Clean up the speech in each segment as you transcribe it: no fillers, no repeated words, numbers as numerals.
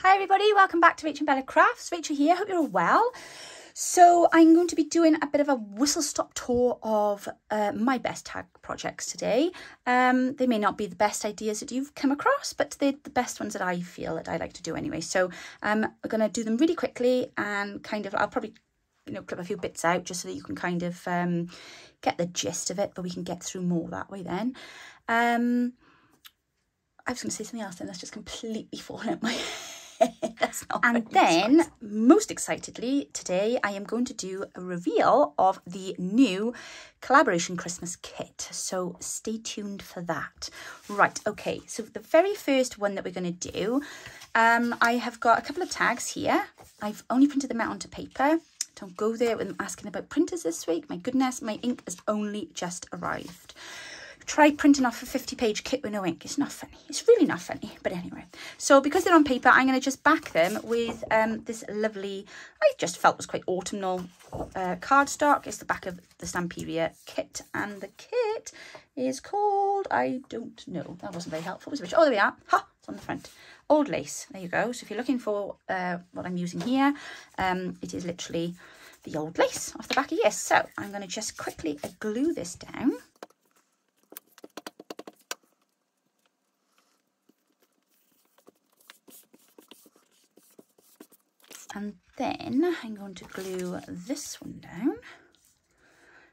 Hi everybody, welcome back to Rachel and Bella Crafts. Rachel here, hope you're all well. So I'm going to be doing a bit of a whistle-stop tour of my best tag projects today. They may not be the best ideas that you've come across, but they're the best ones that I feel that I like to do anyway. So we're going to do them really quickly and kind of, I'll probably clip a few bits out just so that you can kind of get the gist of it, but we can get through more that way then. I was going to say something else then that's just completely fallen out my head. That's not and then, most excitedly, today I am going to do a reveal of the new collaboration Christmas kit. So stay tuned for that. Right, okay, so the very first one that we're going to do, I have got a couple of tags here. I've only printed them out onto paper. Don't go there with them asking about printers this week. My goodness, my ink has only just arrived. Try printing off a 50-page kit with no ink. It's not funny. It's really not funny. But anyway, so because they're on paper, I'm going to just back them with this lovely, I just felt was quite autumnal cardstock. It's the back of the Stamperia kit. And the kit is called, I don't know. That wasn't very helpful. Was it? Oh, there we are. Ha! It's on the front. Old Lace. There you go. So if you're looking for what I'm using here, it is literally the Old Lace off the back of here. So I'm going to just quickly glue this down. And then I'm going to glue this one down,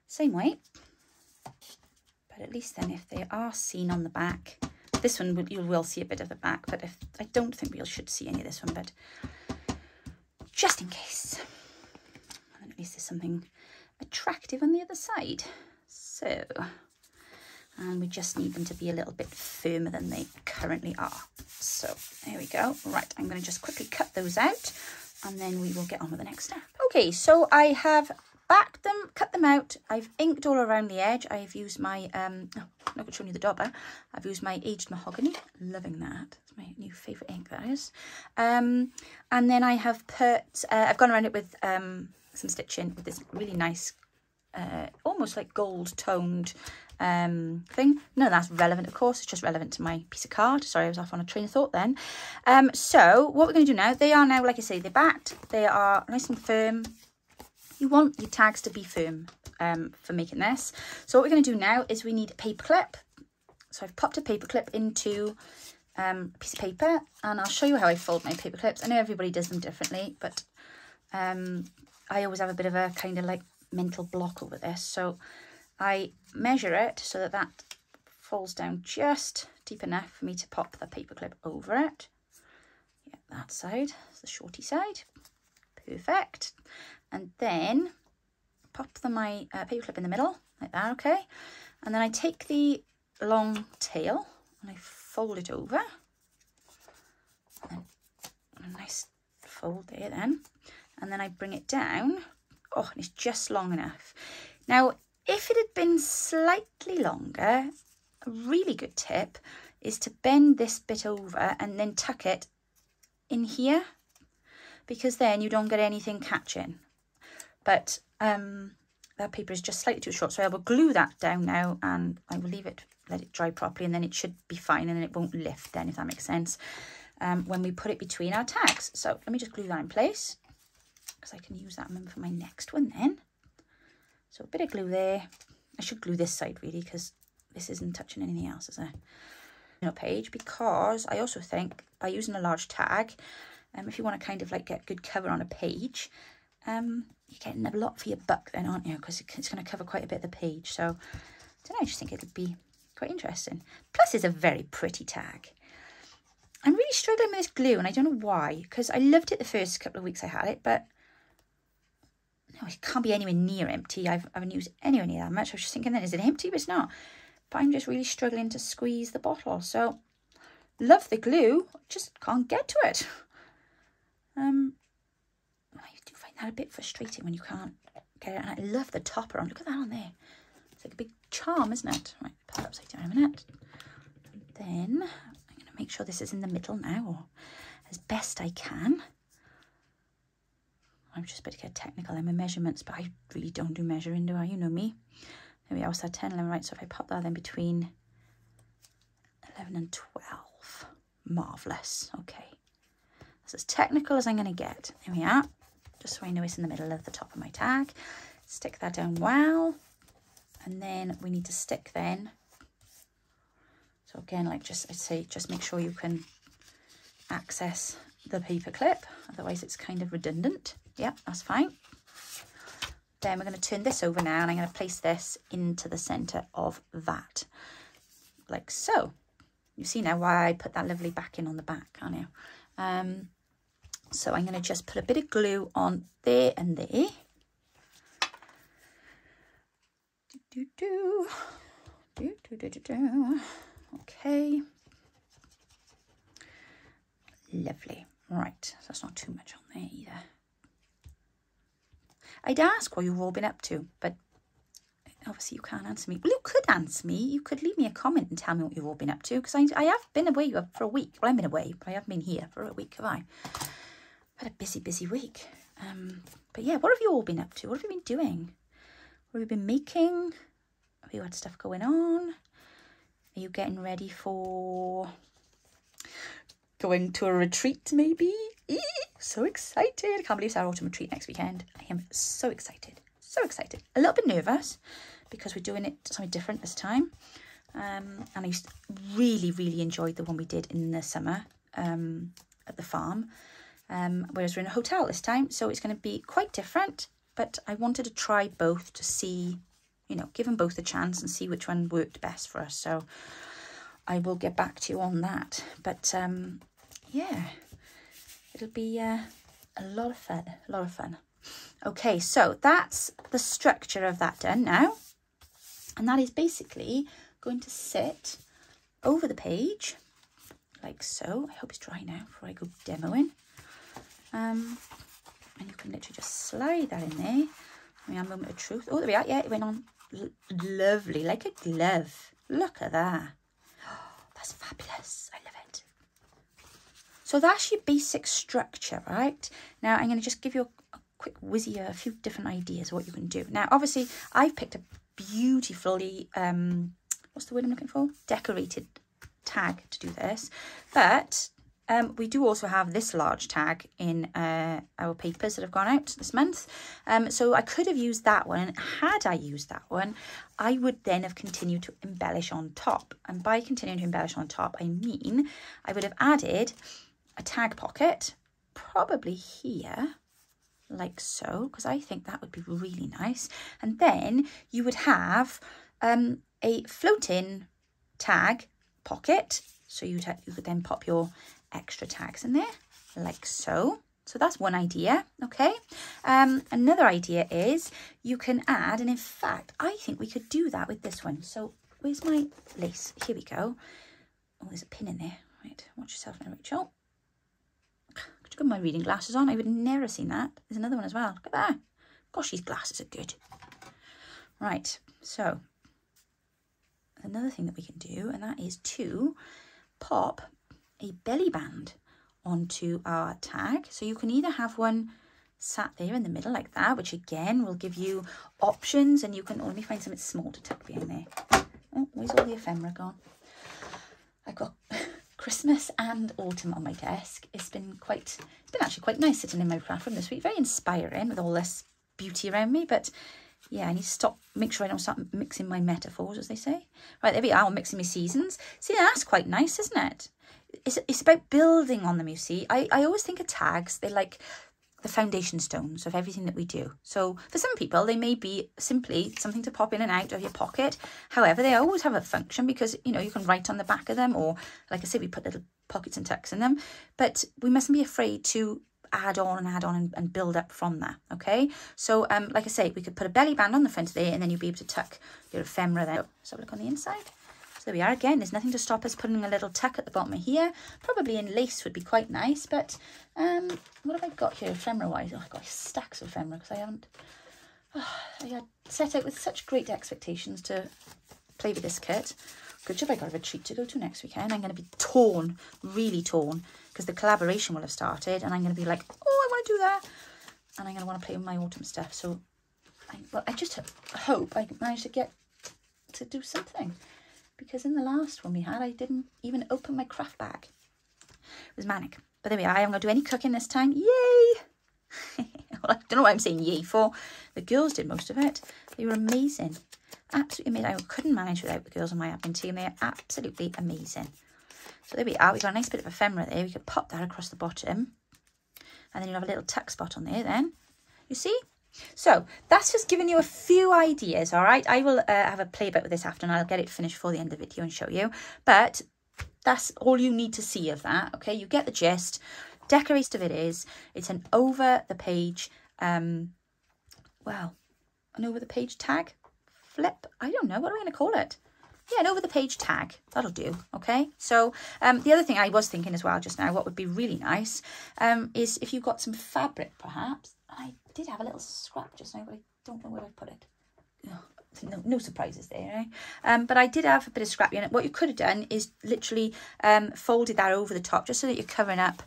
same way, but at least then if they are seen on the back, this one you will see a bit of the back, but if I don't think we should see any of this one, but just in case, and then at least there's something attractive on the other side. So, and we just need them to be a little bit firmer than they currently are. So there we go. Right, I'm going to just quickly cut those out, and then we will get on with the next step. Okay, so I have backed them, cut them out. I've inked all around the edge. I've used my, I'm not going to show you the dauber. I've used my Aged Mahogany. Loving that. It's my new favourite ink, that is. And then I have put, I've gone around it with some stitching with this really nice, almost like gold-toned thing. None of that's relevant, of course. It's just relevant to my piece of card. Sorry, I was off on a train of thought then. So what we're going to do now, they are now, like I say, they're backed. They are nice and firm. You want your tags to be firm for making this. So what we're going to do now is we need a paper clip. So I've popped a paper clip into a piece of paper, and I'll show you how I fold my paper clips. I know everybody does them differently, but I always have a bit of a kind of like mental block over this. So I measure it so that that falls down just deep enough for me to pop the paper clip over it. Yeah, that side is the shorty side. Perfect. And then pop my paper clip in the middle, like that, okay? And then I take the long tail and I fold it over. And a nice fold there then. And then I bring it down. Oh, and it's just long enough. Now, if it had been slightly longer, a really good tip is to bend this bit over and then tuck it in here, because then you don't get anything catching. But that paper is just slightly too short, so I will glue that down now, and I will leave it, let it dry properly, and then it should be fine, and then it won't lift then, if that makes sense, when we put it between our tags. So let me just glue that in place, because I can use that for my next one then. So a bit of glue there. I should glue this side really, because this isn't touching anything else as a page, because I also think by using a large tag, if you want to kind of like get good cover on a page, you're getting a lot for your buck then, aren't you? Because it's going to cover quite a bit of the page. So I don't know, I just think it'll be quite interesting. Plus it's a very pretty tag. I'm really struggling with this glue, and I don't know why, because I loved it the first couple of weeks I had it, but no, it can't be anywhere near empty. I haven't used anywhere near that much. I was just thinking then, is it empty? But it's not. But I'm just really struggling to squeeze the bottle. So, love the glue, just can't get to it. I do find that a bit frustrating when you can't get it. And I love the topper on. Look at that on there. It's like a big charm, isn't it? Right, put it upside down a minute. And then I'm going to make sure this is in the middle now, or as best I can. I'm just a bit get technical in my measurements, but I really don't do measuring, do I? You know me. There we are, so 10, 11, right, so if I pop that then between 11 and 12. Marvellous, okay. That's as technical as I'm going to get. There we are. Just so I know it's in the middle of the top of my tag. Stick that down well. And then we need to stick then. So again, like just, I'd say, just make sure you can access the paper clip. Otherwise it's kind of redundant. Yep, that's fine. Then we're going to turn this over now, and I'm going to place this into the center of that. Like so. You see now why I put that lovely backing on the back, can't you? So I'm going to just put a bit of glue on there and there. Okay. Lovely. Right, so that's not too much on there either. I'd ask what you've all been up to, but obviously you can't answer me. Well, you could answer me. You could leave me a comment and tell me what you've all been up to, because I have been away for a week. Well, I've been away, but I haven't been here for a week, have I? I've had a busy, busy week. But yeah, what have you all been up to? What have you been doing? What have you been making? Have you had stuff going on? Are you getting ready for going to a retreat, maybe? Eee, so excited. I can't believe it's our autumn retreat next weekend. I am so excited. So excited. A little bit nervous because we're doing it something different this time. And I really enjoyed the one we did in the summer at the farm. Whereas we're in a hotel this time. So it's going to be quite different. But I wanted to try both to see, you know, give them both a chance and see which one worked best for us. So I will get back to you on that. But yeah, it'll be a lot of fun, a lot of fun. Okay, so that's the structure of that done now. And that is basically going to sit over the page like so. I hope it's dry now before I go demoing. And you can literally just slide that in there. I mean, a moment of truth. Oh, there we are. Yeah, it went on lovely, like a glove. Look at that. Oh, that's fabulous. I love it. So that's your basic structure, right? Now I'm going to just give you a quick whizzy, a few different ideas of what you can do. Now, obviously, I've picked a beautifully, what's the word I'm looking for? Decorated tag to do this. But we do also have this large tag in our papers that have gone out this month. So I could have used that one. Had I used that one, I would then have continued to embellish on top. And by continuing to embellish on top, I mean I would have added a tag pocket, probably here, like so, because I think that would be really nice. And then you would have a floating tag pocket. So you could then pop your extra tags in there, like so. So that's one idea, okay? Another idea is you can add, and in fact, I think we could do that with this one. So where's my lace? Here we go. Oh, there's a pin in there. Right, watch yourself now, Rachel. Could you put my reading glasses on? I would never have seen that. There's another one as well. Look at that. Gosh, these glasses are good. Right, so another thing that we can do, and that is to pop a belly band onto our tag. So you can either have one sat there in the middle like that, which again will give you options, and you can only find something small to tuck behind there. Oh, where's all the ephemera gone? I've got Christmas and autumn on my desk. It's been actually quite nice sitting in my craft room this week. Very inspiring with all this beauty around me, but yeah, I need to make sure I don't start mixing my metaphors, as they say. Right, there we are, I'm mixing my seasons. See, that's quite nice, isn't it? It's about building on them, you see. I always think of tags, they're like the foundation stones of everything that we do. So for some people, they may be simply something to pop in and out of your pocket. However, they always have a function because, you know, you can write on the back of them, or like I said, we put little pockets and tucks in them. But we mustn't be afraid to add on and build up from that, okay? So like I say, we could put a belly band on the front there, and then you'll be able to tuck your ephemera there. Let's have a look on the inside. So there we are again. There's nothing to stop us putting a little tuck at the bottom of here. Probably in lace would be quite nice, but what have I got here ephemera wise? Oh, I've got stacks of ephemera because I haven't I had set out with such great expectations to play with this kit. Good job I got a retreat to go to next weekend. I'm going to be torn, really torn, because the collaboration will have started, and I'm going to be like, oh, I want to do that, and I'm going to want to play with my autumn stuff. So I just hope I manage to get to do something, because in the last one we had, I didn't even open my craft bag. It was manic, But there we are. I'm going to do any cooking this time. Yay! Well, I don't know what I'm saying yay for. The girls did most of it. They were amazing. Absolutely amazing. I couldn't manage without the girls on my admin team. They are absolutely amazing. So there we are. We've got a nice bit of ephemera there. We could pop that across the bottom. And then you'll have a little tuck spot on there then. You see? So that's just giving you a few ideas, all right? I will have a play about with this after, and I'll get it finished before the end of the video and show you. But that's all you need to see of that, okay? You get the gist. Decorate of it is, it's an over the page, an over the page tag flip. I don't know, what am I going to call it? Yeah, an over the page tag. That'll do, okay? So the other thing I was thinking as well just now, what would be really nice is if you got some fabric perhaps. I did have a little scrap just now, but I don't know where I put it. Oh, no surprises there, eh? But I did have a bit of scrap in it. What you could have done is literally folded that over the top just so that you're covering up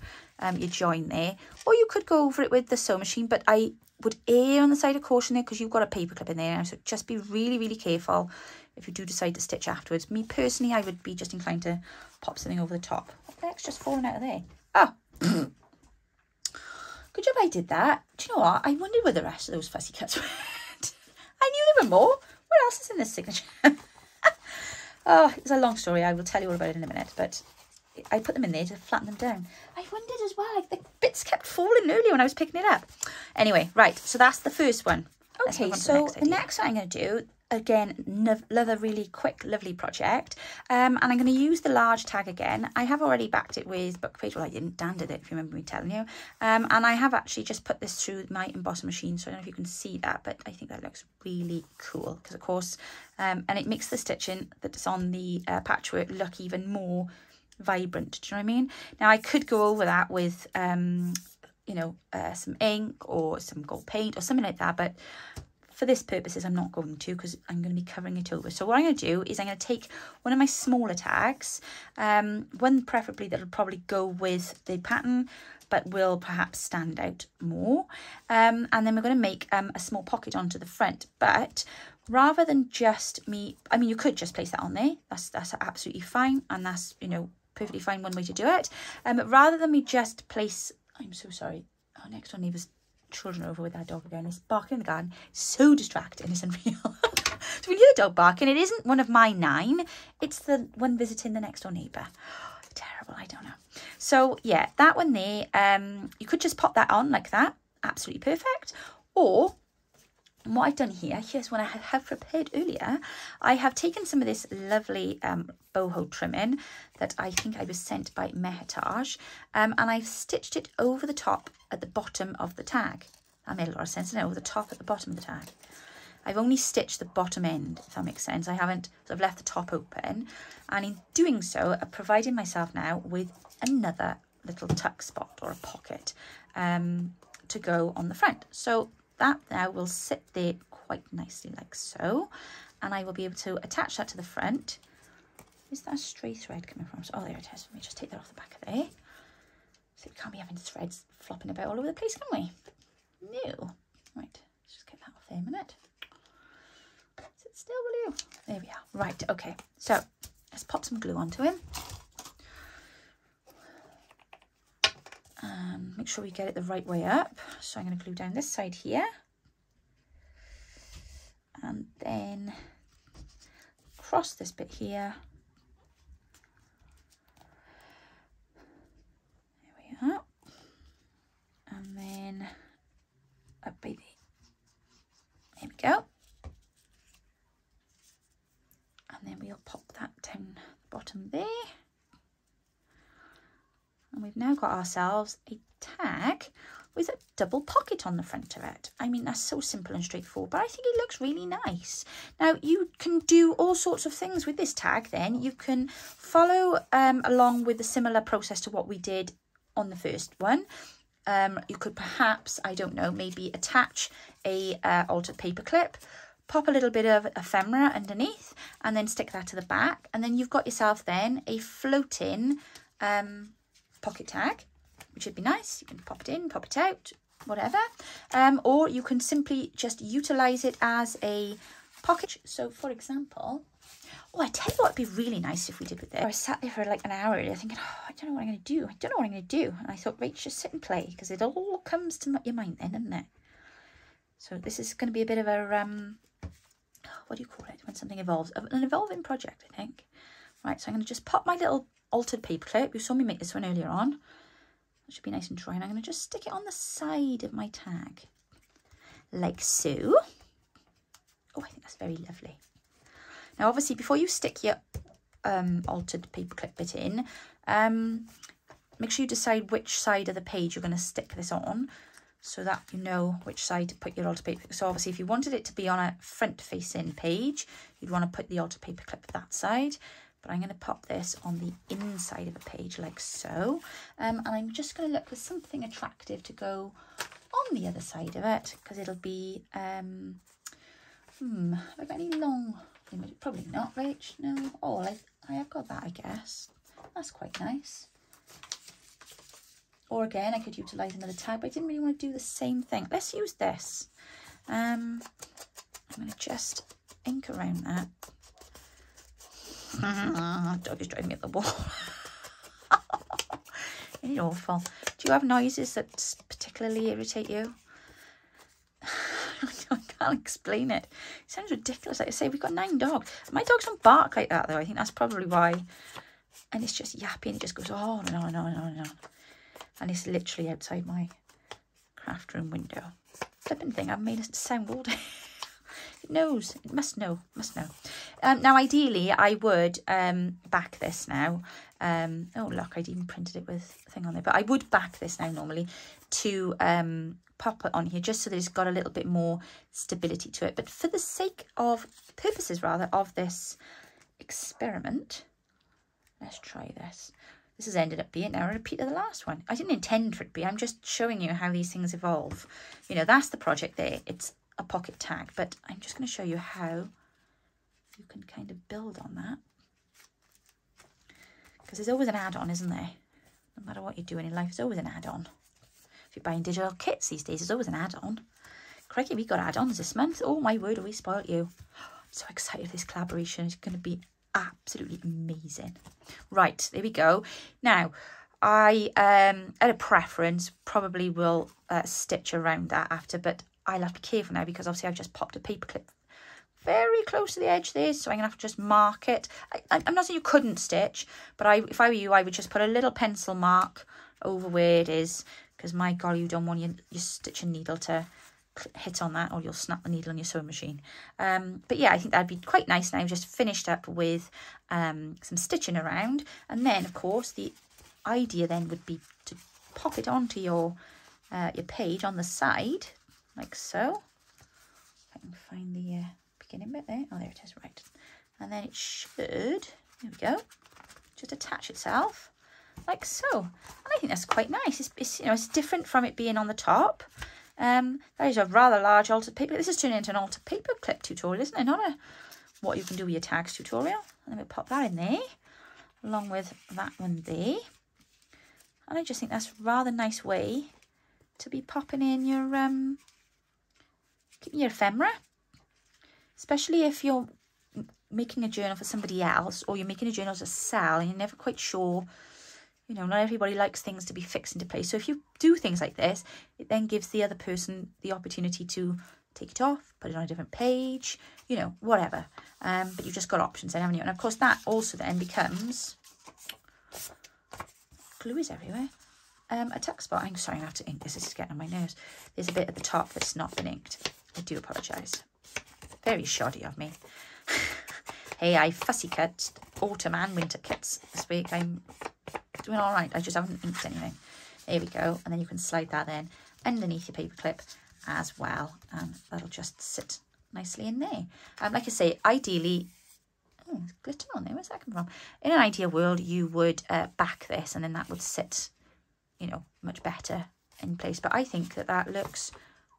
your join there. Or you could go over it with the sewing machine, but I would err on the side of caution there because you've got a paper clip in there. So just be really, really careful if you do decide to stitch afterwards. Me personally, I would be just inclined to pop something over the top. What the heck's just falling out of there? Oh, good job I did that. Do you know what? I wondered where the rest of those fussy cuts went. I knew there were more. What else is in this signature? Oh, it's a long story. I will tell you all about it in a minute, but I put them in there to flatten them down. I wondered as well, like the bits kept falling earlier when I was picking it up. Anyway, right, so that's the first one. Okay, so the next one I'm going to do, again, another really quick, lovely project. And I'm going to use the large tag again. I have already backed it with book page. Well, I didn't, Dan did it, if you remember me telling you. And I have actually just put this through my embossing machine, so I don't know if you can see that, but I think that looks really cool. Because, of course, and it makes the stitching that's on the patchwork look even more vibrant. Do you know what I mean? Now, I could go over that with, you know, some ink or some gold paint or something like that, but for this purposes, I'm not going to because I'm going to be covering it over. So what I'm going to do is I'm going to take one of my smaller tags, one preferably that'll probably go with the pattern, but will perhaps stand out more. And then we're going to make a small pocket onto the front. But rather than just me, I mean, you could just place that on there. That's absolutely fine. And that's, you know, perfectly fine one way to do it. But rather than me just place, I'm so sorry. Our next door neighbour's children over with that dog again. It's barking in the garden. It's so distracting, it's unreal. So when you hear the dog barking, it isn't one of my 9. It's the one visiting the next door neighbour. Oh, terrible, I don't know. So yeah, that one there, you could just pop that on like that. Absolutely perfect. Or what I've done here, here's what I have prepared earlier. I have taken some of this lovely boho trimming that I think I was sent by Mehetaj, and I've stitched it over the top at the bottom of the tag. That made a lot of sense, isn't it? Over the top at the bottom of the tag. I've only stitched the bottom end, if that makes sense. I haven't, so I've left the top open, and in doing so, I've provided myself now with another little tuck spot or a pocket to go on the front. So that now will sit there quite nicely like so, and I will be able to attach that to the front. Is that a stray thread coming from? Oh, there it is. Let me just take that off the back of there. So we can't be having threads flopping about all over the place, can we? No. Right, let's just get that off there a minute. Sit still, will you? There we are. Right, okay. So let's pop some glue onto him. Make sure we get it the right way up. So I'm going to glue down this side here. And then cross this bit here. There we are. And then up baby. There we go. And then we'll pop that down the bottom there. And we've now got ourselves a tag with a double pocket on the front of it. I mean, that's so simple and straightforward, but I think it looks really nice. Now, you can do all sorts of things with this tag then. You can follow along with a similar process to what we did on the first one. You could perhaps, I don't know, maybe attach a altered paper clip, pop a little bit of ephemera underneath, and then stick that to the back. And then you've got yourself then a floating pocket tag, which would be nice. You can pop it in, pop it out, whatever. Or you can simply just utilize it as a pocket. So for example, Oh, I tell you what would be really nice if we did with this. I sat there for like an hour earlier thinking, oh, I don't know what I'm going to do. I don't know what I'm going to do. And I thought, right, just sit and play, because it all comes to your mind then, doesn't it? So this is going to be a bit of a, what do you call it when something evolves? An evolving project, I think. Right, so I'm going to just pop my little altered paper clip. You saw me make this one earlier on. It should be nice and dry. And I'm going to just stick it on the side of my tag, like so. Oh, I think that's very lovely. Now, obviously, before you stick your altered paperclip bit in, make sure you decide which side of the page you're going to stick this on, so that you know which side to put your altered paper. So obviously, if you wanted it to be on a front-facing page, you'd want to put the altered paperclip that side. But I'm going to pop this on the inside of a page like so. And I'm just going to look for something attractive to go on the other side of it, because it'll be, have I got any long image? Probably not, Rach. No. Oh, I have got that, I guess. That's quite nice. Or again, I could utilise another tag, but I didn't really want to do the same thing. Let's use this. I'm going to just ink around that. Dog is driving me up the wall. Isn't it awful? Do you have noises that particularly irritate you? I can't explain it. It sounds ridiculous. Like I say, we've got 9 dogs. My dogs don't bark like that, though. I think that's probably why. And it's just yappy, and it just goes on and on and on and on and on. And it's literally outside my craft room window. Flipping thing, I've made it sound all day. It knows. It must know. Must know. Now, ideally, I would back this now. Oh, look, I'd even printed it with a thing on there. But I would back this now normally to pop it on here, just so that it's got a little bit more stability to it. But for the sake of, purposes rather, of this experiment, let's try this. This has ended up being a repeat of the last one. I didn't intend for it to be. I'm just showing you how these things evolve. You know, that's the project there. It's a pocket tag, but I'm just going to show you how you can kind of build on that, because there's always an add-on, isn't there? No matter what you're doing in life, there's always an add-on. If you're buying digital kits these days, there's always an add-on. Crikey, we got add-ons this month. Oh my word, have we spoiled you? I'm so excited for this collaboration. It's going to be absolutely amazing. Right, there we go. Now, I at a preference probably will stitch around that after, but I'll have to be careful now, because obviously I've just popped a paper clip very close to the edge there, so I'm gonna have to just mark it. I'm not saying you couldn't stitch, but if I were you, I would just put a little pencil mark over where it is, because my golly, you don't want your stitching needle to hit on that, or you'll snap the needle on your sewing machine. But yeah, I think that'd be quite nice now, just finished up with some stitching around. And then of course the idea then would be to pop it onto your page on the side like so. If I can find the beginning bit there. Oh, there it is, right. And then it should, there we go, just attach itself like so. And I think that's quite nice. It's you know, it's different from it being on the top. That is a rather large altered paper. This is turning into an altered paper clip tutorial, isn't it? Not a what you can do with your tags tutorial. And then we'll pop that in there, along with that one there. And I just think that's a rather nice way to be popping in your ephemera. Especially if you're making a journal for somebody else, or you're making a journal to sell and you're never quite sure. You know, not everybody likes things to be fixed into place. So if you do things like this, it then gives the other person the opportunity to take it off, put it on a different page, you know, whatever. But you've just got options then, haven't you? And of course, that also then becomes, glue is everywhere, a tuck spot. I'm sorry, I have to ink this. This is getting on my nerves. There's a bit at the top that's not been inked. I do apologise. Very shoddy of me. Hey, I fussy cut autumn and winter kits this week. I'm doing all right. I just haven't inked anything. There we go. And then you can slide that in underneath your paper clip as well, and that'll just sit nicely in there. Like I say, ideally, oh, there's glitter on there. Where's that come from? In an ideal world, you would back this, and then that would sit, you know, much better in place. But I think that that looks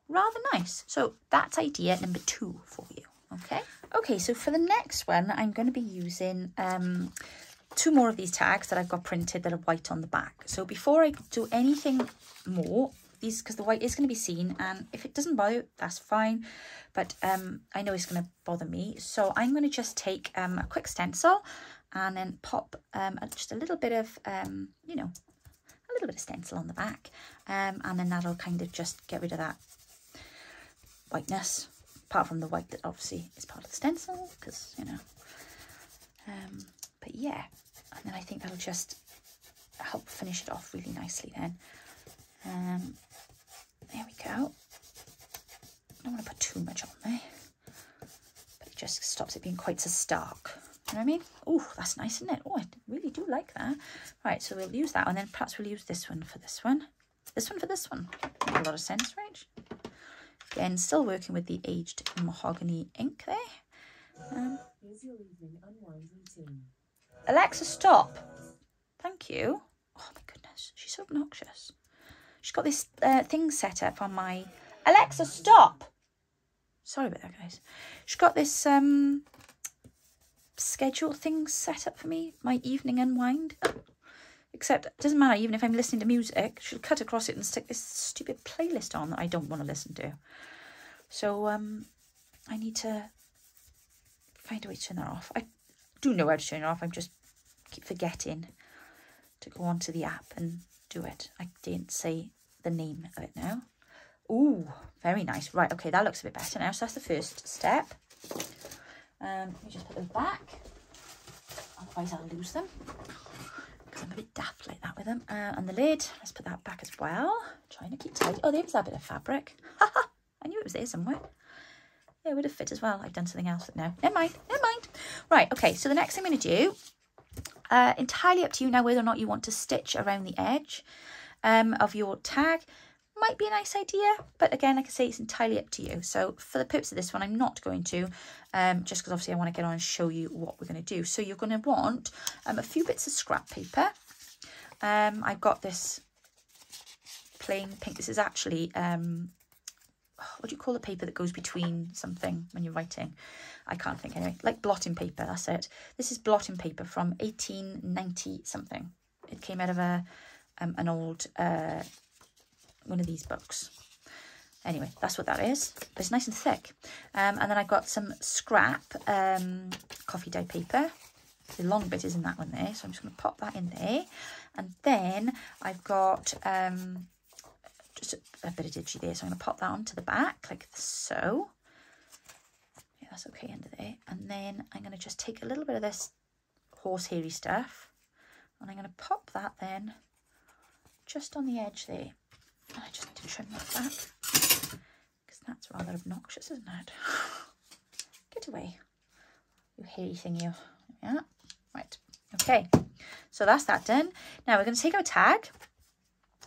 rather nice. So that's idea number 2 for you. Okay, so for the next one, I'm going to be using 2 more of these tags that I've got printed that are white on the back. So before I do anything more, these, because the white is going to be seen, and if it doesn't bother you, that's fine, but I know it's going to bother me. So I'm going to just take a quick stencil and then pop just a little bit of, you know, a little bit of stencil on the back, and then that'll kind of just get rid of that whiteness, apart from the white that obviously is part of the stencil, because, you know, but yeah, and then I think that'll just help finish it off really nicely then. There we go. I don't want to put too much on there, but it just stops it being quite so stark. You know what I mean? Oh, that's nice, isn't it? Oh, I really do like that. Right, so we'll use that, and then perhaps we'll use this one for this one. This one for this one. Makes a lot of sense, right? Again, still working with the aged mahogany ink there. Here's your evening unwind routine. Alexa, stop. Thank you. Oh my goodness, she's so obnoxious. She's got this thing set up on my... Alexa, stop. Sorry about that, guys. She's got this schedule thing set up for me, my evening unwind. Except it doesn't matter, even if I'm listening to music, she'll cut across it and stick this stupid playlist on that I don't want to listen to. So I need to find a way to turn that off. I do know how to turn it off, I just keep forgetting to go onto the app and do it. I didn't say the name of it now. Ooh, very nice. Right, okay, that looks a bit better now. So that's the first step. Let me just put those back. Otherwise I'll lose them, because I'm a bit daft like that with them. And the lid, let's put that back as well. Trying to keep tight. Oh, there was that bit of fabric. I knew it was there somewhere. Yeah, it would have fit as well. I've done something else, but no. Never mind, never mind. Right, okay, so the next thing I'm going to do, entirely up to you now whether or not you want to stitch around the edge of your tag. Might be a nice idea, but again, like I say, it's entirely up to you. So for the purpose of this one, I'm not going to, just because obviously I want to get on and show you what we're going to do. So you're going to want a few bits of scrap paper. I've got this plain pink. This is actually, what do you call the paper that goes between something when you're writing? I can't think anyway. Like blotting paper, that's it. This is blotting paper from 1890 something. It came out of an old... one of these books. Anyway, that's what that is. But it's nice and thick. And then I've got some scrap coffee dye paper. The long bit is in that one there, so I'm just going to pop that in there. And then I've got just a bit of digi there, so I'm going to pop that onto the back like so. Yeah, that's okay under there. And then I'm going to just take a little bit of this horsehairy stuff, and I'm going to pop that then just on the edge there. I just need to trim that back, because that's rather obnoxious, isn't it? Get away, you hairy thing, you. Yeah, right. Okay, so that's that done. Now we're going to take our tag,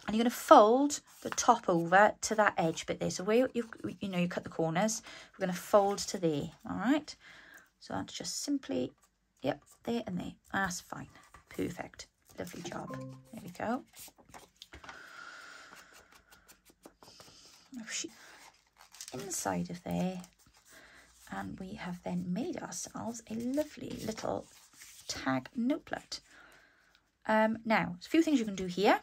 and you're going to fold the top over to that edge bit there. So where you cut the corners, we're going to fold to there. All right. So that's just simply, yep, there and there. That's fine. Perfect. Lovely job. There we go. Inside of there, and we have then made ourselves a lovely little tag notepad. Now, there's a few things you can do here.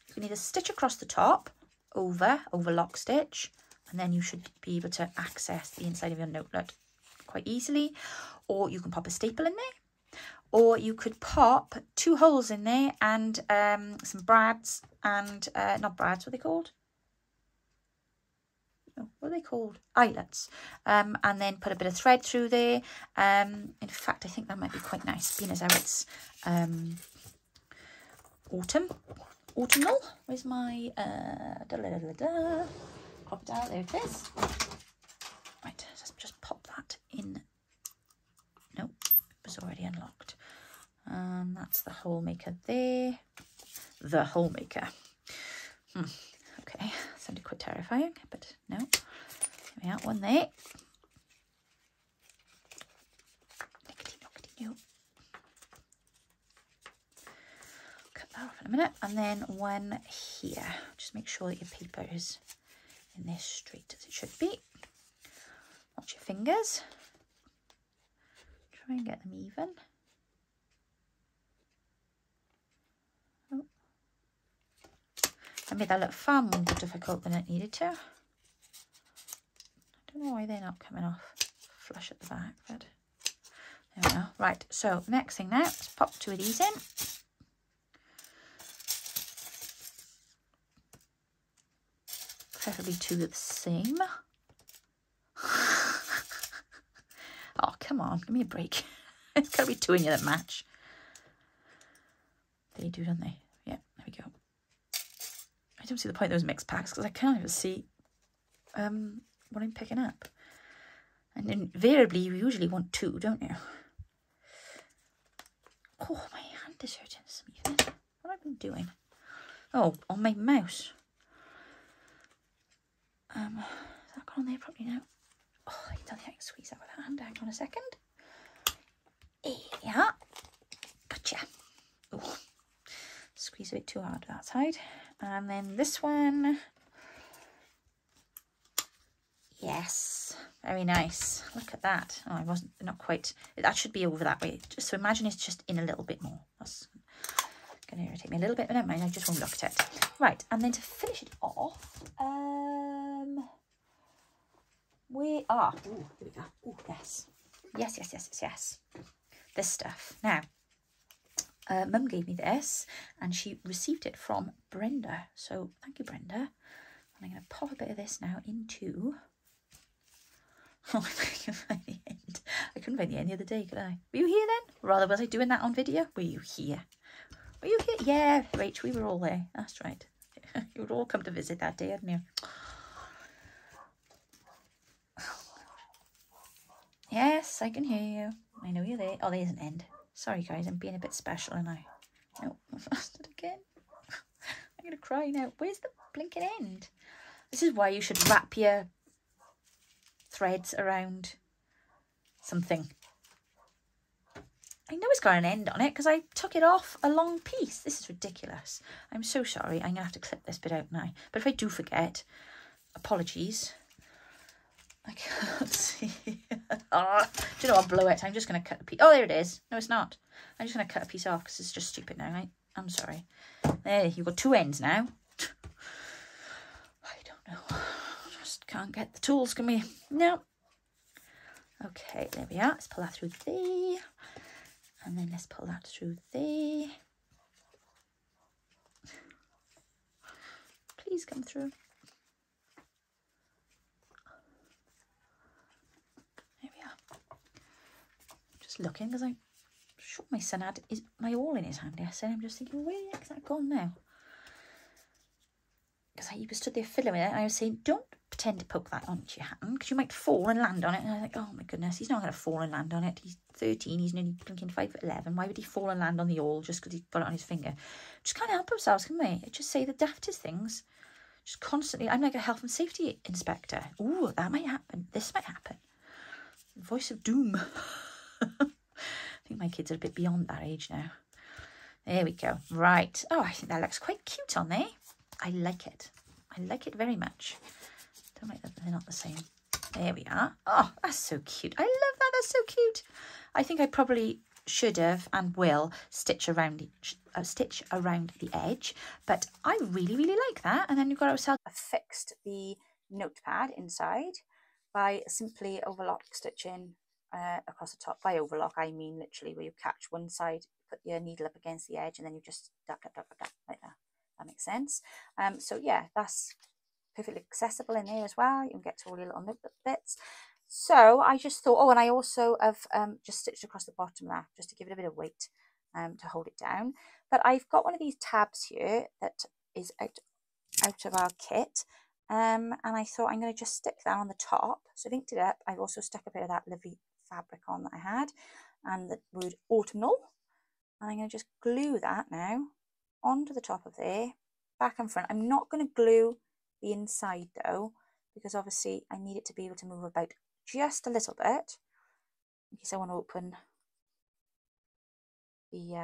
You can either stitch across the top, overlock stitch, and then you should be able to access the inside of your notepad quite easily, or you can pop a staple in there, or you could pop 2 holes in there and some brads and not brads, what are they called? What are they called? Eyelets. And then put a bit of thread through there. In fact, I think that might be quite nice, being as how it's autumnal. Where's my pop it out? There it is. Right, let's just pop that in. Nope, it was already unlocked. That's the hole maker there. The hole maker. Okay, sounded quite terrifying, but no. There we are, one there. Nickety-nockety-no. Cut that off in a minute. And then one here. Just make sure that your paper is in there straight as it should be. Watch your fingers. Try and get them even. I made that look far more difficult than it needed to. I don't know why they're not coming off flush at the back, but there we are. Right, so next thing now, let's pop 2 of these in. Preferably 2 of the same. Oh, come on, give me a break. It's got to be 2 in you that match. They do, don't they? Yeah, there we go. I don't see the point of those mixed packs because I can't even see what I'm picking up. And invariably, you usually want 2, don't you? Oh, my hand is hurting. What have I been doing? Oh, on my mouse. Has that gone on there properly now? Oh, I don't think I can squeeze that with a hand. Hang on a second. There we are. Gotcha. Oh, squeeze a bit too hard that side. And then this one. Yes, very nice. Look at that. Oh, I wasn't, not quite. That should be over that way. Just so imagine it's just in a little bit more. That's going to irritate me a little bit, but never mind. I just won't look at it. Right, and then to finish it off, we are. Oh, here we go. Oh, yes. Yes. This stuff. Now, Mum gave me this, and she received it from Brenda. So thank you, Brenda. And I'm going to pop a bit of this now into. Oh, I couldn't find the end. I couldn't find the end the other day, could I? Were you here then? Rather, was I doing that on video? Were you here? Were you here? Yeah, Rach, we were all there. That's right. You would all come to visit that day, hadn't you? Yes, I can hear you. I know you're there. Oh, there's an end. Sorry, guys, I'm being a bit special, and I. No, I fasted again. I'm going to cry now. Where's the blinking end? This is why you should wrap your threads around something. I know it's got an end on it because I took it off a long piece. This is ridiculous. I'm so sorry. I'm going to have to clip this bit out now. But if I do forget, apologies. I can't see. Oh, do you know what? I'll blow it. I'm just going to cut a piece. Oh, there it is. No, it's not. I'm just going to cut a piece off because it's just stupid now, right? I'm sorry. There, you've got 2 ends now. I don't know. Just can't get the tools, can we? No. Okay, there we are. Let's pull that through there. And then let's pull that through there. Please come through. There we are. Just looking because I'm sure my son had my awl in his hand yesterday. I'm just thinking, where the heck's that gone now? Because he was stood there fiddling with it, and I was saying, don't pretend to poke that onto your hand because you might fall and land on it. And I was like, oh my goodness, he's not going to fall and land on it. He's 13, he's nearly blinking 5'11". Why would he fall and land on the awl just because he's got it on his finger? Just can't help ourselves, can we? Just say the daftest things. Just constantly. I'm like a health and safety inspector. Ooh, that might happen. This might happen. Voice of doom. I think my kids are a bit beyond that age now. There we go. Right. Oh, I think that looks quite cute on there. I like it. I like it very much. Don't like that they're not the same. There we are. Oh, that's so cute. I love that. That's so cute. I think I probably should have and will stitch around the edge, but I really like that. And then you've got ourselves fixed the notepad inside by simply overlock stitching across the top. By overlock, I mean literally where you catch one side, put your needle up against the edge, and then you just duck like that. That makes sense. So yeah, that's perfectly accessible in there as well. You can get to all your little notebook bits. So I just thought, oh, and I also have just stitched across the bottom there just to give it a bit of weight to hold it down. But I've got one of these tabs here that is out of our kit. And I thought I'm going to just stick that on the top. So I linked it up. I've also stuck a bit of that lovely fabric on that I had and the word autumnal. And I'm going to just glue that now onto the top of there, back and front. I'm not going to glue the inside though, because obviously I need it to be able to move about just a little bit in case I want to open it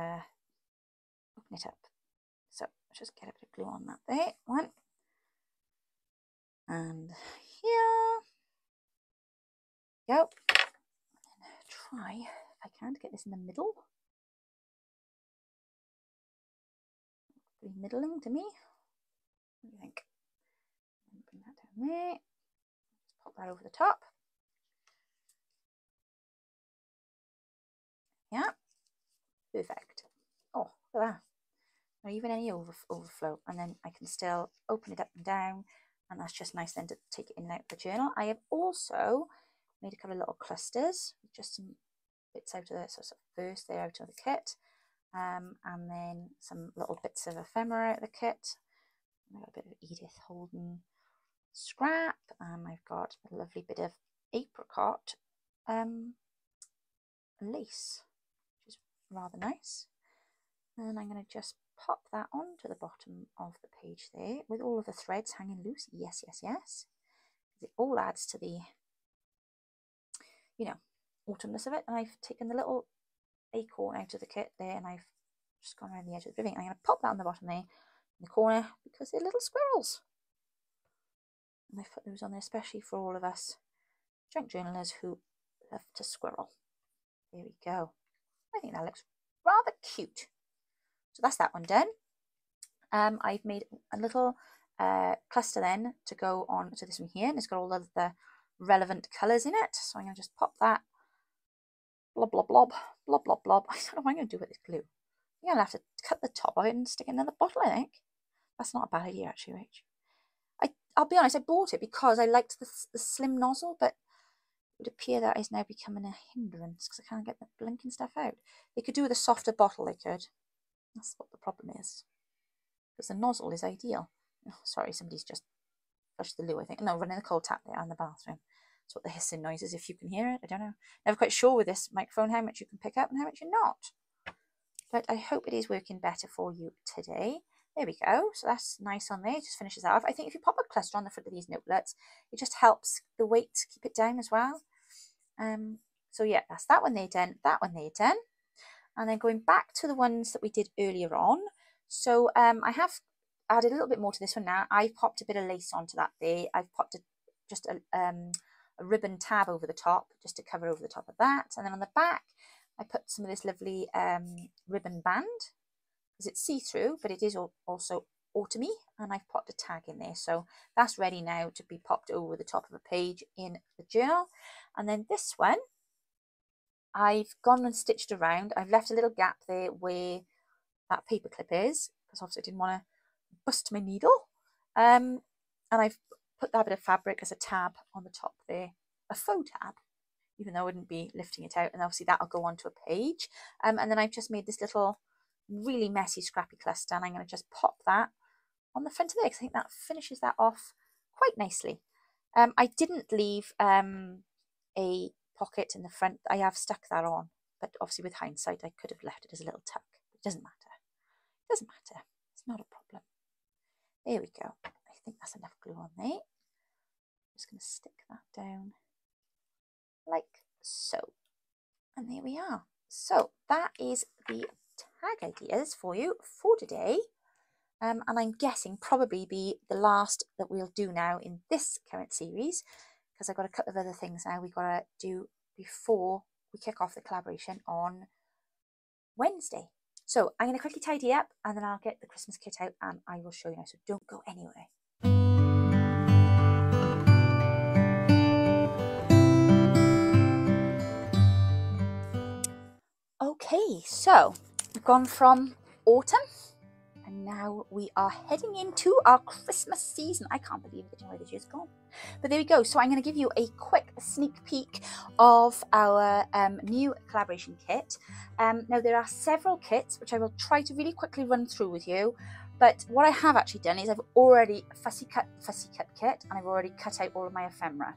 up. So let's just get a bit of glue on that there. One. And here. Go. And try, if I can, to get this in the middle. Pretty middling to me. What do you think? Bring that down there. Just pop that over the top. Yeah, perfect. Oh, look at that. Not even any overflow. And then I can still open it up and down. And that's just nice then to take it in and out of the journal. I have also made a couple of little clusters, just some bits out of the so first they're out of the kit, and then some little bits of ephemera out of the kit. I've got a bit of Edith Holden scrap, and I've got a lovely bit of apricot lace, which is rather nice. And I'm going to just pop that onto the bottom of the page there with all of the threads hanging loose. Yes, yes, yes. It all adds to the, you know, autumnness of it. And I've taken the little acorn out of the kit there, and I've just gone around the edge of the ribbing. I'm going to pop that on the bottom there in the corner because they're little squirrels. And I've put those on there especially for all of us junk journalers who love to squirrel. There we go. I think that looks rather cute. So that's that one done. I've made a little cluster then to go on to this one here, and it's got all of the relevant colours in it. So I'm going to just pop that blob, blob, blob, blob, blob, blob. I don't know what I'm going to do with this glue. I'm going to have to cut the top of it and stick it in the bottle, I think. That's not a bad idea, actually, Rach. I'll be honest, I bought it because I liked the slim nozzle, but it would appear that is now becoming a hindrance because I can't get the blinking stuff out. They could do with a softer bottle, they could. That's what the problem is. Because the nozzle is ideal. Oh, sorry, somebody's just flushed the loo, I think. No, running the cold tap there in the bathroom. That's what the hissing noise is, if you can hear it. I don't know. Never quite sure with this microphone how much you can pick up and how much you're not. But I hope it is working better for you today. There we go. So that's nice on there. It just finishes that off. I think if you pop a cluster on the front of these notelets, it just helps the weight keep it down as well. So yeah, that's that one there done. That one there done. And then going back to the ones that we did earlier on. So I have added a little bit more to this one now. I've popped a bit of lace onto that there. I've popped just a ribbon tab over the top, just to cover over the top of that. And then on the back, I put some of this lovely ribbon band, because it's see-through, but it is also autumny, and I've popped a tag in there. So that's ready now to be popped over the top of a page in the journal. And then this one, I've gone and stitched around. I've left a little gap there where that paper clip is, because obviously I didn't want to bust my needle. And I've put that bit of fabric as a tab on the top there, a faux tab, even though I wouldn't be lifting it out. And obviously that'll go onto a page. And then I've just made this little really messy scrappy cluster, and I'm going to just pop that on the front of there, because I think that finishes that off quite nicely. I didn't leave a pocket in the front. I have stuck that on, but obviously with hindsight I could have left it as a little tuck. It doesn't matter. It doesn't matter. It's not a problem. There we go. I think that's enough glue on there. I'm just going to stick that down like so. And there we are. So that is the tag ideas for you for today. And I'm guessing probably be the last that we'll do now in this current series, because I've got a couple of other things now we've got to do before we kick off the collaboration on Wednesday. So I'm going to quickly tidy up, and then I'll get the Christmas kit out and I will show you now. So don't go anywhere. Okay, so we've gone from autumn, and now we are heading into our Christmas season. I can't believe where this year's gone. But there we go. So I'm going to give you a quick sneak peek of our new collaboration kit. Now there are several kits, which I will try to really quickly run through with you. But what I have actually done is I've already fussy cut kit, and I've already cut out all of my ephemera.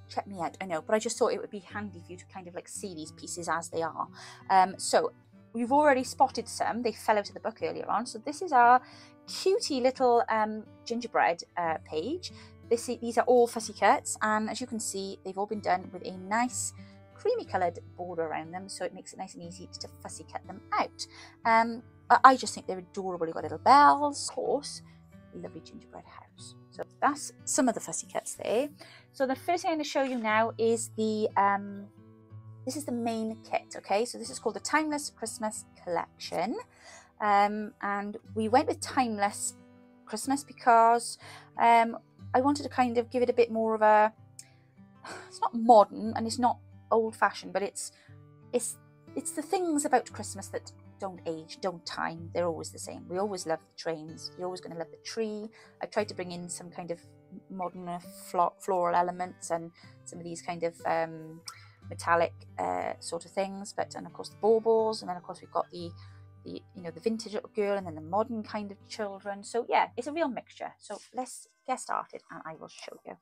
Check me out, I know, but I just thought it would be handy for you to kind of like see these pieces as they are. So we've already spotted some. They fell out of the book earlier on. So this is our cutie little gingerbread page. These are all fussy cuts, and as you can see, they've all been done with a nice creamy coloured border around them, so it makes it nice and easy to fussy cut them out. I just think they're adorable. You've got little bells, of course, a lovely gingerbread house. So that's some of the fussy cuts there. So the first thing I'm going to show you now is the this is the main kit, okay? So this is called the Timeless Christmas Collection, and we went with Timeless Christmas because I wanted to kind of give it a bit more of a, it's not modern and it's not old-fashioned, but it's the things about Christmas that don't age, don't time. They're always the same. We always love the trains. You're always going to love the tree. I tried to bring in some kind of modern floral elements and some of these kind of metallic sort of things, and of course the baubles, and then of course we've got the vintage little girl and then the modern kind of children. So yeah, it's a real mixture. So let's get started and I will show you.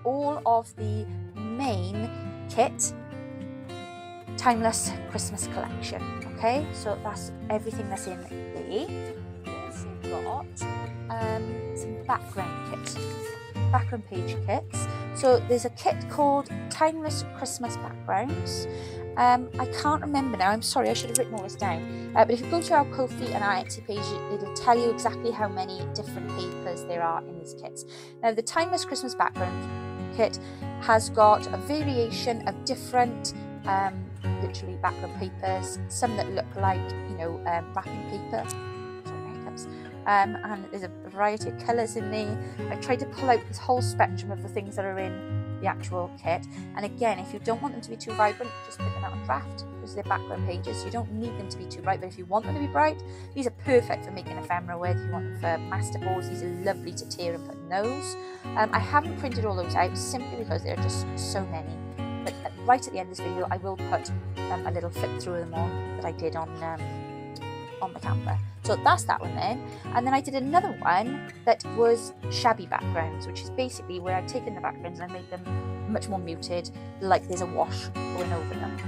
All of the main kit Timeless Christmas collection. Okay, so that's everything that's in there. We've also got some background page kits. So there's a kit called Timeless Christmas Backgrounds. I can't remember now, I'm sorry, I should have written all this down, but if you go to our Ko-fi and our Etsy page, it'll tell you exactly how many different papers there are in these kits. Now the Timeless Christmas Background kit has got a variation of different literally background papers, some that look like wrapping paper, and there's a variety of colours in there. I've tried to pull out this whole spectrum of the things that are in the actual kit, and again, if you don't want them to be too vibrant, just put them out on draft because they're background pages. You don't need them to be too bright, but if you want them to be bright, these are perfect for making ephemera with. If you want them for masterboards, these are lovely to tear and put in those. I haven't printed all those out simply because there are just so many, but right at the end of this video I will put a little flip through them on that I did on the camera. So that's that one then. And then I did another one that was shabby backgrounds, which is basically where I've taken the backgrounds and I made them much more muted, like there's a wash going over them.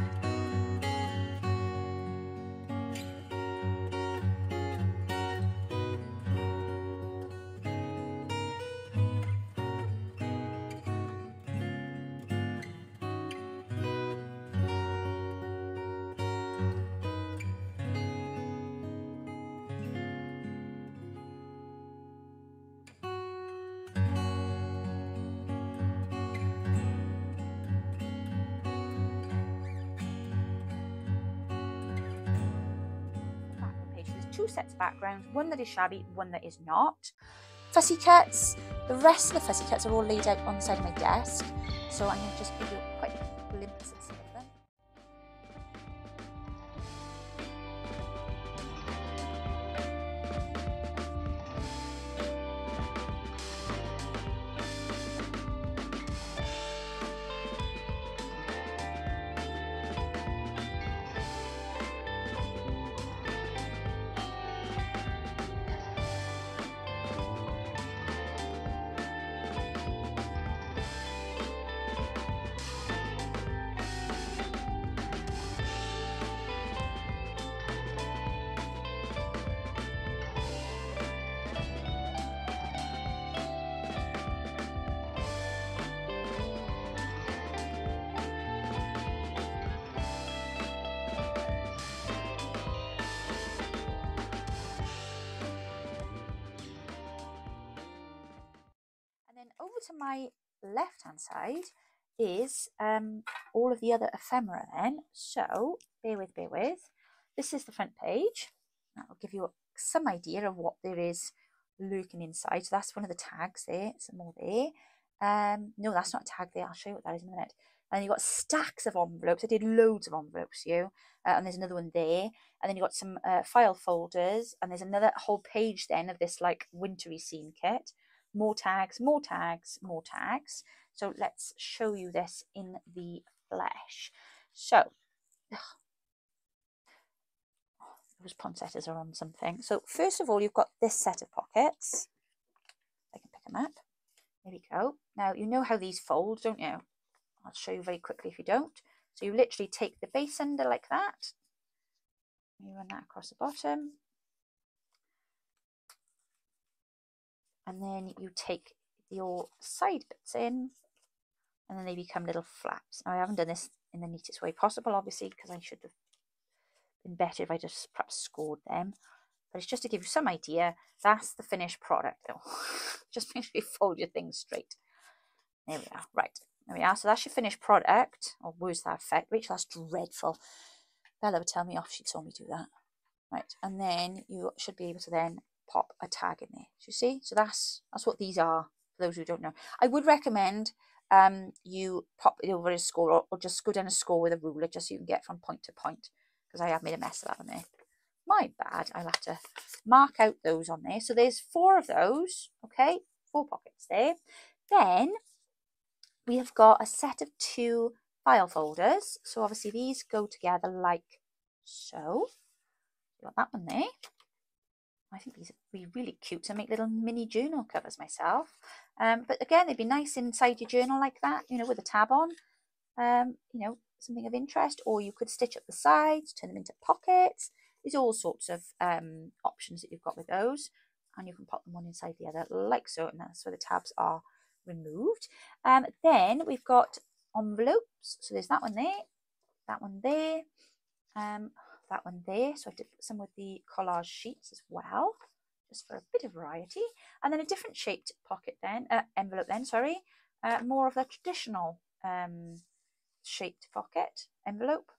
Two sets of backgrounds, one that is shabby, one that is not. Fussy cuts, the rest of the fussy cuts are all laid out on the side of my desk, so I'm going to just give you a quick glimpse at some of them. Over to my left hand side is all of the other ephemera then. So bear with. This is the front page. That will give you some idea of what there is lurking inside. So that's one of the tags there, some more there. No, that's not a tag there. I'll show you what that is in a minute. And you've got stacks of envelopes. I did loads of envelopes for you. And there's another one there. And then you've got some file folders. And there's another whole page then of this like wintry scene kit. More tags, more tags, more tags. So let's show you this in the flesh. So, those poinsettias are on something. So first of all, you've got this set of pockets. I can pick them up. There we go. Now, you know how these fold, don't you? I'll show you very quickly if you don't. So you literally take the base under like that. You run that across the bottom. And then you take your side bits in, and then they become little flaps. Now, I haven't done this in the neatest way possible, obviously, because I should have been better if I just perhaps scored them. But it's just to give you some idea. That's the finished product. Oh, just make sure you fold your things straight. There we are. Right. There we are. So that's your finished product. Or words that effect. Rachel, that's dreadful. Bella would tell me off. She saw me do that. Right. And then you should be able to then pop a tag in there. So you see? So that's what these are, for those who don't know. I would recommend you pop it over a score, or just go down a score with a ruler, just so you can get from point to point, because I have made a mess of that on there. My bad. I'll have to mark out those on there. So there's 4 of those. Okay. 4 pockets there. Then we have got a set of 2 file folders. So obviously these go together like so. Got that one there. I think these would be really cute to make little mini journal covers myself. But again, they'd be nice inside your journal like that, you know, with a tab on. You know, something of interest. Or you could stitch up the sides, turn them into pockets. There's all sorts of options that you've got with those. And you can pop them one inside the other like so. And that's where the tabs are removed. Then we've got envelopes. So there's that one there, that one there, that one there. So I did some with the collage sheets as well, just for a bit of variety. And then a different shaped pocket then, envelope then, sorry. More of the traditional shaped pocket, envelope.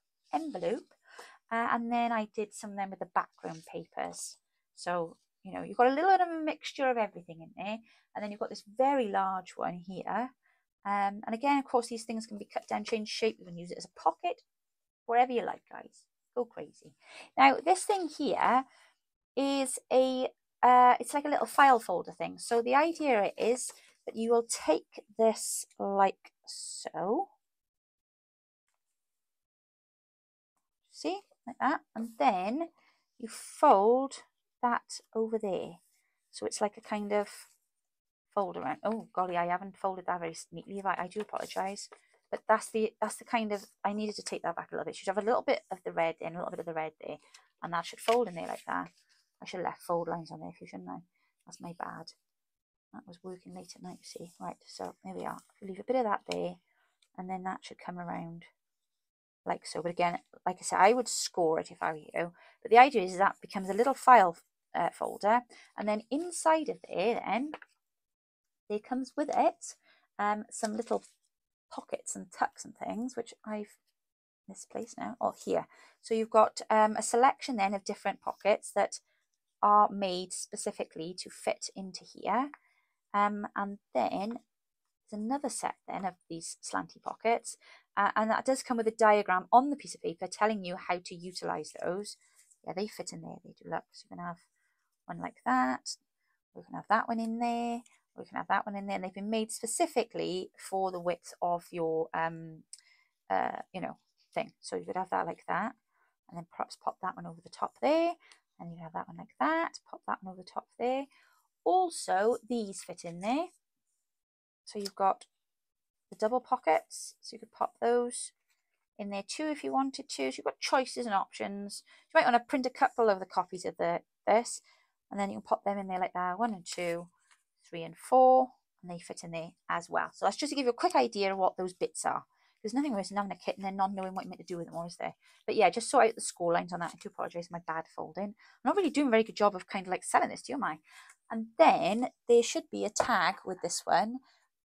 And then I did some then with the background papers. So, you know, you've got a little bit of a mixture of everything in there. And then you've got this very large one here. And again, of course, these things can be cut down, change shape. You can use it as a pocket, wherever you like, guys. Go crazy. Now, this thing here is it's like a little file folder thing. So the idea is that you will take this like so. See? Like that, and then you fold that over there, so it's like a kind of fold around. Oh golly, I haven't folded that very neatly. I do apologize, but that's the kind of, I needed to take that back a little bit. You should have a little bit of the red in, a little bit of the red there, and that should fold in there like that. I should have left fold lines on there, shouldn't I? That's my bad. That was working late at night, you see. Right, so there we are. Leave a bit of that there, and then that should come around like so. But again, like I said, I would score it if I were you. But the idea is that becomes a little file folder, and then inside of there, then there comes with it some little pockets and tucks and things, which I've misplaced now. Oh, here. So you've got a selection then of different pockets that are made specifically to fit into here, and then there's another set then of these slanty pockets, and that does come with a diagram on the piece of paper telling you how to utilize those. Yeah, they fit in there, they do. Look, so you can have one like that, we can have that one in there, we can have that one in there, and they've been made specifically for the width of your you know, thing. So you could have that like that, and then perhaps pop that one over the top there, and you have that one like that, pop that one over the top there. Also, these fit in there. So you've got the double pockets, so you could pop those in there too if you wanted to. So you've got choices and options. You might want to print a couple of the copies of this, and then you can pop them in there like that. 1 and 2, 3 and 4, and they fit in there as well. So that's just to give you a quick idea of what those bits are. There's nothing worse than having a kit and then not knowing what you're meant to do with them, all, is there? But yeah, just sort out the score lines on that. I do apologise for my bad folding. I'm not really doing a very good job of kind of like selling this to you, am I? And then there should be a tag with this one,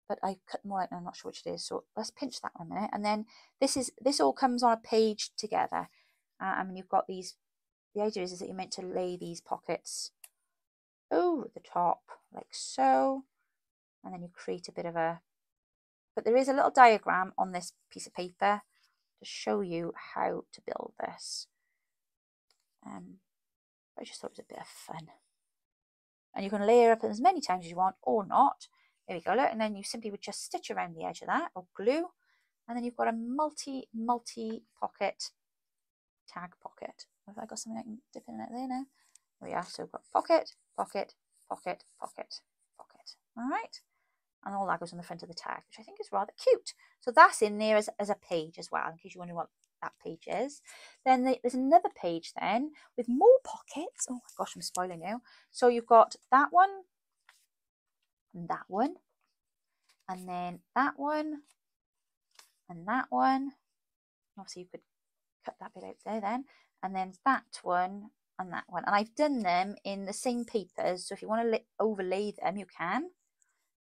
but I cut more out and I'm not sure which it is. So let's pinch that one a minute. And then this all comes on a page together. I mean, you've got these, the idea is that you're meant to lay these pockets over the top like so. And then you create a bit of a but there is a little diagram on this piece of paper to show you how to build this. I just thought it was a bit of fun. And you can layer up as many times as you want or not. There we go, look, and then you simply would just stitch around the edge of that or glue, and then you've got a multi pocket tag pocket. Have I got something I can dip in it there now? There we are. So we've got pocket, pocket, pocket, pocket, pocket. All right. And all that goes on the front of the tag, which I think is rather cute. So that's in there as a page as well, in case you wonder what that page is. Then there's another page then with more pockets. Oh my gosh, I'm spoiling now. So you've got that one, and that one, and then that one, and that one. Obviously you could cut that bit out there then, and then that one and that one. And I've done them in the same papers, so if you want to overlay them, you can.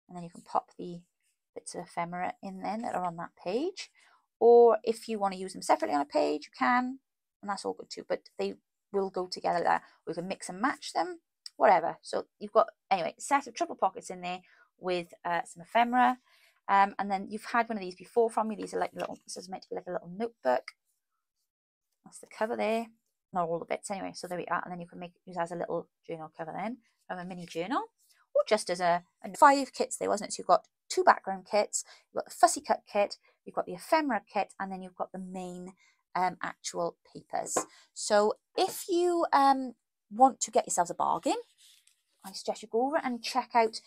And then you can pop the bits of ephemera in then that are on that page. Or if you want to use them separately on a page, you can, and that's all good too. But they will go together there. We can mix and match them, whatever. So you've got, anyway, a set of triple pockets in there with some ephemera. And then you've had one of these before from me. These are like little, this is meant to be like a little notebook. That's the cover there. Not all the bits anyway. So there we are. And then you can use as a little journal cover then, of a mini journal. Or just as a 5 kits there, wasn't it? So you've got 2 background kits, you've got the fussy cut kit, you've got the ephemera kit, and then you've got the main actual papers. So if you want to get yourselves a bargain, I suggest you go over and check out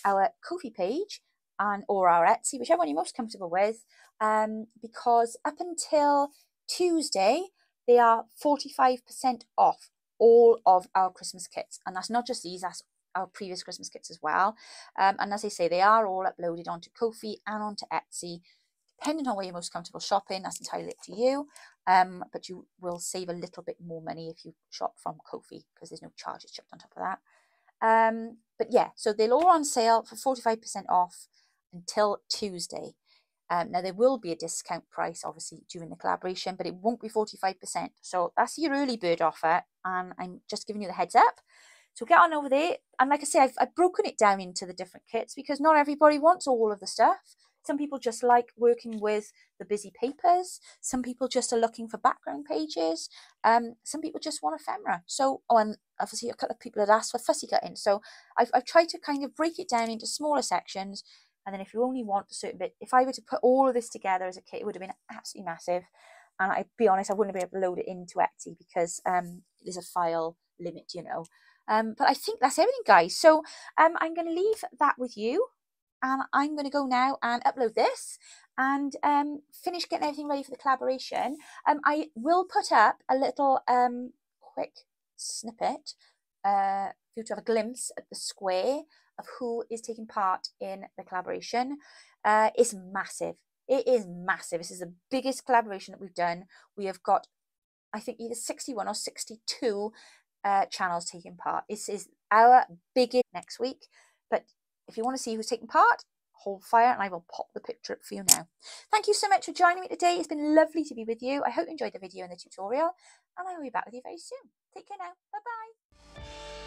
our Ko-fi page or our Etsy, whichever one you're most comfortable with, because up until Tuesday, they are 45% off all of our Christmas kits. And that's not just these, that's our previous Christmas kits as well. And as I say, they are all uploaded onto Ko-fi and onto Etsy. Depending on where you're most comfortable shopping, that's entirely up to you. But you will save a little bit more money if you shop from Ko-fi, because there's no charges chucked on top of that. But yeah, so they're all on sale for 45% off until Tuesday. Now there will be a discount price obviously during the collaboration, but it won't be 45%. So that's your early bird offer, and I'm just giving you the heads up. So get on over there, and like I say, I've broken it down into the different kits because not everybody wants all of the stuff. Some people just like working with the busy papers. Some people just are looking for background pages. Some people just want ephemera. So, oh, and obviously a couple of people had asked for fussy cutting. So I've tried to kind of break it down into smaller sections. And then if you only want a certain bit, if I were to put all of this together as a kit, it would have been absolutely massive. And I'd be honest, I wouldn't be able to load it into Etsy because there's a file limit, you know. But I think that's everything, guys. So I'm going to leave that with you. And I'm going to go now and upload this and finish getting everything ready for the collaboration. I will put up a little quick snippet for you to have a glimpse at the square of who is taking part in the collaboration. It's massive. It is massive. This is the biggest collaboration that we've done. We have got, I think, either 61 or 62 channels taking part. This is our biggest next week. But if you want to see who's taking part, hold fire and I will pop the picture up for you now. Thank you so much for joining me today. It's been lovely to be with you. I hope you enjoyed the video and the tutorial, and I will be back with you very soon. Take care now. Bye-bye.